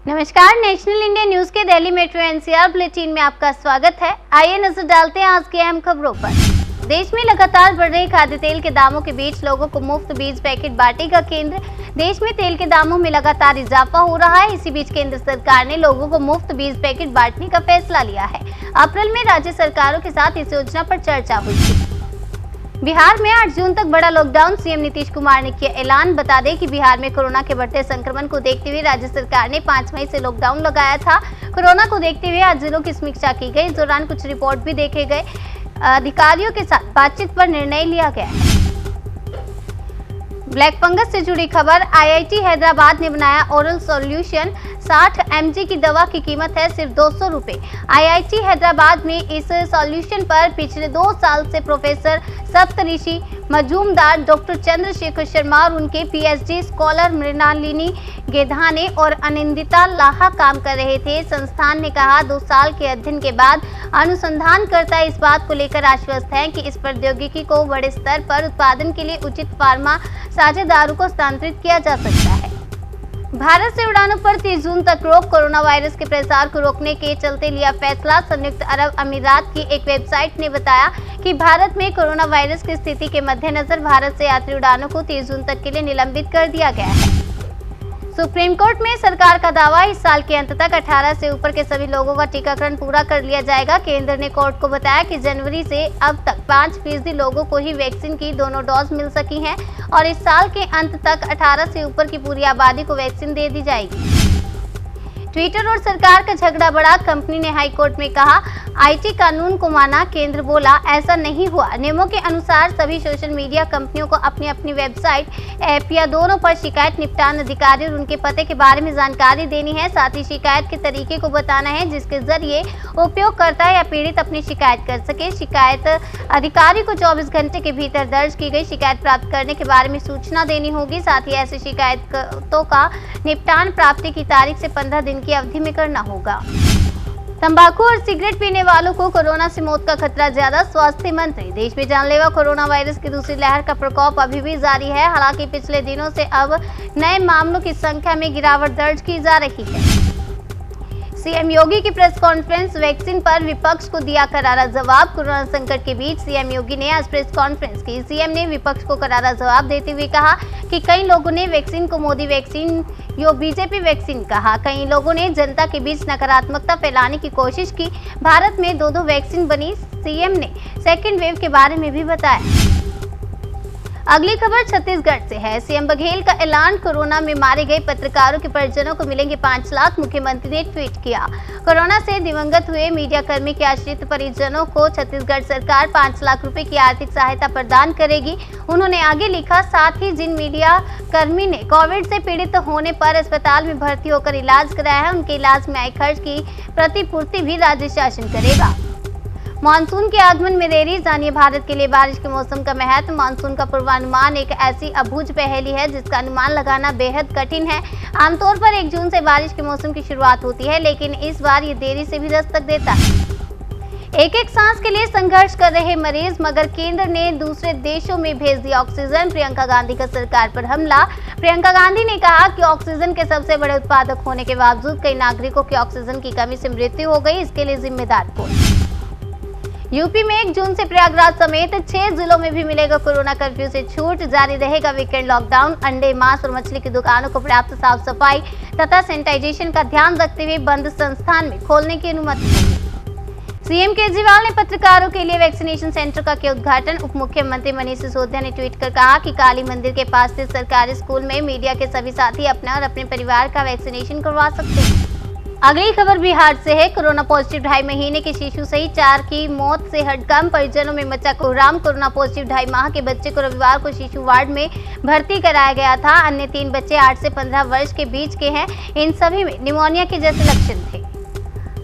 नमस्कार, national India news के Delhi metro NCR bulletin में आपका स्वागत है। आइए नजर डालते हैं आज की अहम खबरों पर। देश में लगातार बढ़ रहे खाद्य तेल के दामों के बीच लोगों को मुफ्त बीज पैकेट बांटेगा केंद्र। देश में तेल के दामों में लगातार इजाफा हो रहा है। इसी बीच केंद्र सरकार ने लोगों को मुफ्त बीज पैकेट बांटने का फैसला लिया है। अप्रैल में राज्य सरकारों के साथ इस योजना पर चर्चा हुई थी। बिहार में 8 जून तक बड़ा लॉकडाउन, सीएम नीतीश कुमार ने किया ऐलान। बता दें कि बिहार में कोरोना के बढ़ते संक्रमण को देखते हुए राज्य सरकार ने 5 मई से लॉकडाउन लगाया था। कोरोना को देखते हुए आज जिलों की समीक्षा की गई। इस दौरान कुछ रिपोर्ट भी देखे गए। अधिकारियों के साथ बातचीत पर निर्णय लिया गया है। ब्लैक फंगस से जुड़ी खबर। आईआईटी हैदराबाद ने बनाया ओरल सॉल्यूशन। 60 mg की दवा की कीमत है सिर्फ 200 रुपए। आईआईटी हैदराबाद में इस सॉल्यूशन पर पिछले 2 साल से प्रोफेसर सप्तऋषि मजूमदार, डॉक्टर चंद्रशेखर शर्मा और उनके पीएचडी स्कॉलर मृणालिनी गेधाने और अनिंदिता लाहा काम कर रहे थे। संस्थान ने कहा 2 साल के अध्ययन के बाद अनुसंधानकर्ता इस बात को लेकर आश्वस्त हैं कि इस प्रौद्योगिकी को बड़े स्तर पर उत्पादन के लिए उचित फार्मा साझेदारों को स्थानांतरित किया जा सकता है। भारत से उड़ानों पर 30 जून तक रोक। कोरोना वायरस के प्रसार को रोकने के चलते लिया फैसला। संयुक्त अरब अमीरात की एक वेबसाइट ने बताया कि भारत में कोरोना वायरस की स्थिति के मद्देनजर भारत से यात्री उड़ानों को 30 जून तक के लिए निलंबित कर दिया गया है। सुप्रीम कोर्ट में सरकार का दावा, इस साल के अंत तक 18 से ऊपर के सभी लोगों का टीकाकरण पूरा कर लिया जाएगा। केंद्र ने कोर्ट को बताया कि जनवरी से अब तक 5% लोगों को ही वैक्सीन की दोनों डोज मिल सकी हैं और इस साल के अंत तक 18 से ऊपर की पूरी आबादी को वैक्सीन दे दी जाएगी। ट्विटर और सरकार का झगड़ा बढ़ा। कंपनी ने हाई कोर्ट में कहा आईटी कानून को माना। केंद्र बोला ऐसा नहीं हुआ। नियमों के अनुसार सभी सोशल मीडिया कंपनियों को अपनी अपनी वेबसाइट, ऐप या दोनों पर शिकायत निपटान अधिकारी और उनके पते के बारे में जानकारी देनी है। साथ ही शिकायत के तरीके को बताना है जिसके जरिए उपयोगकर्ता या पीड़ित अपनी शिकायत कर सके। शिकायत अधिकारी को 24 घंटे के भीतर दर्ज की गई शिकायत प्राप्त करने के बारे में सूचना देनी होगी। साथ ही ऐसी शिकायतों का निपटान प्राप्ति की तारीख से 15 दिन की अवधि में करना होगा। तंबाकू और सिगरेट पीने वालों को कोरोना से मौत का खतरा ज्यादा। स्वास्थ्य मंत्री। देश में जानलेवा कोरोना वायरस की दूसरी लहर का प्रकोप अभी भी जारी है। हालांकि पिछले दिनों से अब नए मामलों की संख्या में गिरावट दर्ज की जा रही है। सीएम योगी की प्रेस कॉन्फ्रेंस। वैक्सीन पर विपक्ष को दिया करारा जवाब। कोरोना संकट के बीच सीएम योगी ने आज प्रेस कॉन्फ्रेंस की। सीएम ने विपक्ष को करारा जवाब देते हुए कहा कि कई लोगों ने वैक्सीन को मोदी वैक्सीन या बीजेपी वैक्सीन कहा। कई लोगों ने जनता के बीच नकारात्मकता फैलाने की कोशिश की। भारत में 2 वैक्सीन बनी। सीएम ने सेकेंड वेव के बारे में भी बताया। अगली खबर छत्तीसगढ़ से है। सीएम बघेल का ऐलान। कोरोना में मारे गए पत्रकारों के परिजनों को मिलेंगे 5 लाख। मुख्यमंत्री ने ट्वीट किया। कोरोना से दिवंगत हुए मीडियाकर्मी के आश्रित परिजनों को छत्तीसगढ़ सरकार 5 लाख रुपए की आर्थिक सहायता प्रदान करेगी। उन्होंने आगे लिखा, साथ ही जिन मीडिया कर्मी ने कोविड से पीड़ित होने पर अस्पताल में भर्ती होकर इलाज कराया है, उनके इलाज में आए खर्च की प्रतिपूर्ति भी राज्य शासन करेगा। मानसून के आगमन में देरी। जानिए भारत के लिए बारिश के मौसम का महत्व। मानसून का पूर्वानुमान एक ऐसी अबूझ पहेली है जिसका अनुमान लगाना बेहद कठिन है। आमतौर पर 1 जून से बारिश के मौसम की शुरुआत होती है, लेकिन इस बार ये देरी से भी दस्तक देता है। एक सांस के लिए संघर्ष कर रहे मरीज, मगर केंद्र ने दूसरे देशों में भेज दिया ऑक्सीजन। प्रियंका गांधी का सरकार पर हमला। प्रियंका गांधी ने कहा कि ऑक्सीजन के सबसे बड़े उत्पादक होने के बावजूद कई नागरिकों की ऑक्सीजन की कमी से मृत्यु हो गई। इसके लिए जिम्मेदार कौन? यूपी में 1 जून से प्रयागराज समेत 6 जिलों में भी मिलेगा कोरोना कर्फ्यू से छूट। जारी रहेगा वीकेंड लॉकडाउन। अंडे, मांस और मछली की दुकानों को पर्याप्त साफ सफाई तथा सैनिटाइजेशन का ध्यान रखते हुए बंद संस्थान में खोलने की अनुमति होगी। सीएम केजरीवाल ने पत्रकारों के लिए वैक्सीनेशन सेंटर का किया उद्घाटन। उप मुख्यमंत्री मनीष सिसोदिया ने ट्वीट कर कहा कि काली मंदिर के पास स्थित सरकारी स्कूल में मीडिया के सभी साथी अपना और अपने परिवार का वैक्सीनेशन करवा सकते हैं। अगली खबर बिहार से है। कोरोना पॉजिटिव 2.5 महीने के शिशु सहित 4 की मौत से हड़कंप। परिजनों में मचा कोहराम। कोरोना पॉजिटिव 2.5 माह के बच्चे को रविवार को शिशु वार्ड में भर्ती कराया गया था। अन्य 3 बच्चे 8 से 15 वर्ष के बीच के हैं। इन सभी में निमोनिया के जैसे लक्षण थे।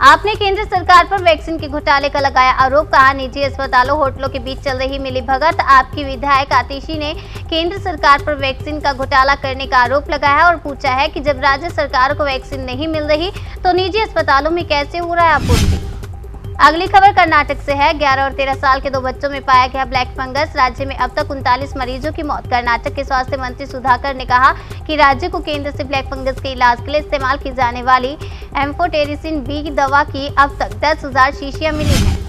आपने केंद्र सरकार पर वैक्सीन के घोटाले का लगाया आरोप। कहा निजी अस्पतालों, होटलों के बीच चल रही मिलीभगत। आपकी विधायक आतिशी ने केंद्र सरकार पर वैक्सीन का घोटाला करने का आरोप लगाया और पूछा है कि जब राज्य सरकार को वैक्सीन नहीं मिल रही तो निजी अस्पतालों में कैसे हो रहा है आपूर्ति। अगली खबर कर्नाटक से है। 11 और 13 साल के 2 बच्चों में पाया गया ब्लैक फंगस। राज्य में अब तक 39 मरीजों की मौत। कर्नाटक के स्वास्थ्य मंत्री सुधाकर ने कहा कि राज्य को केंद्र से ब्लैक फंगस के इलाज के लिए इस्तेमाल की जाने वाली एम्फोटेरिसिन बी दवा की अब तक 10,000 शीशियां मिली हैं।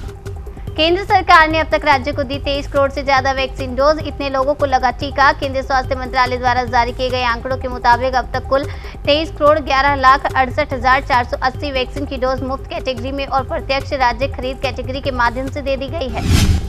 केंद्र सरकार ने अब तक राज्य को दी 23 करोड़ से ज्यादा वैक्सीन डोज। इतने लोगों को लगा टीका। केंद्रीय स्वास्थ्य मंत्रालय द्वारा जारी किए गए आंकड़ों के मुताबिक अब तक कुल 23 करोड़ 11,68,480 वैक्सीन की डोज मुफ्त कैटेगरी में और प्रत्यक्ष राज्य खरीद कैटेगरी के माध्यम से दे दी गई है।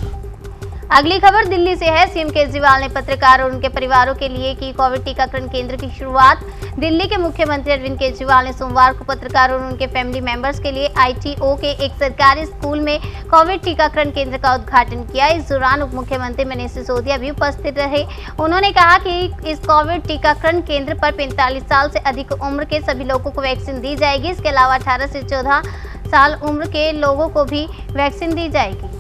अगली खबर दिल्ली से है। सीएम केजरीवाल ने पत्रकार और उनके परिवारों के लिए की कोविड टीकाकरण केंद्र की शुरुआत। दिल्ली के मुख्यमंत्री अरविंद केजरीवाल ने सोमवार को पत्रकारों और उनके फैमिली मेंबर्स के लिए आईटीओ के एक सरकारी स्कूल में कोविड टीकाकरण केंद्र का उद्घाटन किया। इस दौरान उप मुख्यमंत्री मनीष सिसोदिया भी उपस्थित रहे। उन्होंने कहा कि इस कोविड टीकाकरण केंद्र पर 45 साल से अधिक उम्र के सभी लोगों को वैक्सीन दी जाएगी। इसके अलावा 18 से 14 साल उम्र के लोगों को भी वैक्सीन दी जाएगी।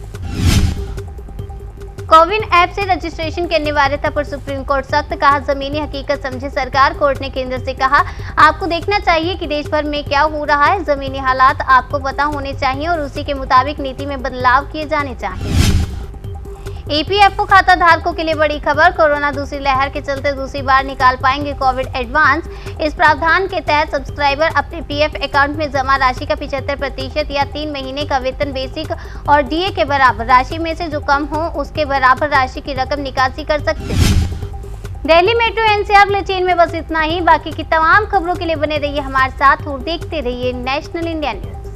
कोविन ऐप से रजिस्ट्रेशन की अनिवार्यता पर सुप्रीम कोर्ट सख्त। कहा, जमीनी हकीकत समझे सरकार। कोर्ट ने केंद्र से कहा, आपको देखना चाहिए कि देश भर में क्या हो रहा है। जमीनी हालात आपको पता होने चाहिए और उसी के मुताबिक नीति में बदलाव किए जाने चाहिए। ईपीएफओ खाता धारकों के लिए बड़ी खबर। कोरोना दूसरी लहर के चलते दूसरी बार निकाल पाएंगे कोविड एडवांस। इस प्रावधान के तहत सब्सक्राइबर अपने पीएफ अकाउंट में जमा राशि का 75% या 3 महीने का वेतन बेसिक और डीए के बराबर राशि में से जो कम हो उसके बराबर राशि की रकम निकासी कर सकते हैं। दिल्ली मेट्रो एनसीआर बुलेटिन में बस इतना ही। बाकी की तमाम खबरों के लिए बने रहिए हमारे साथ और देखते रहिए नेशनल इंडिया न्यूज।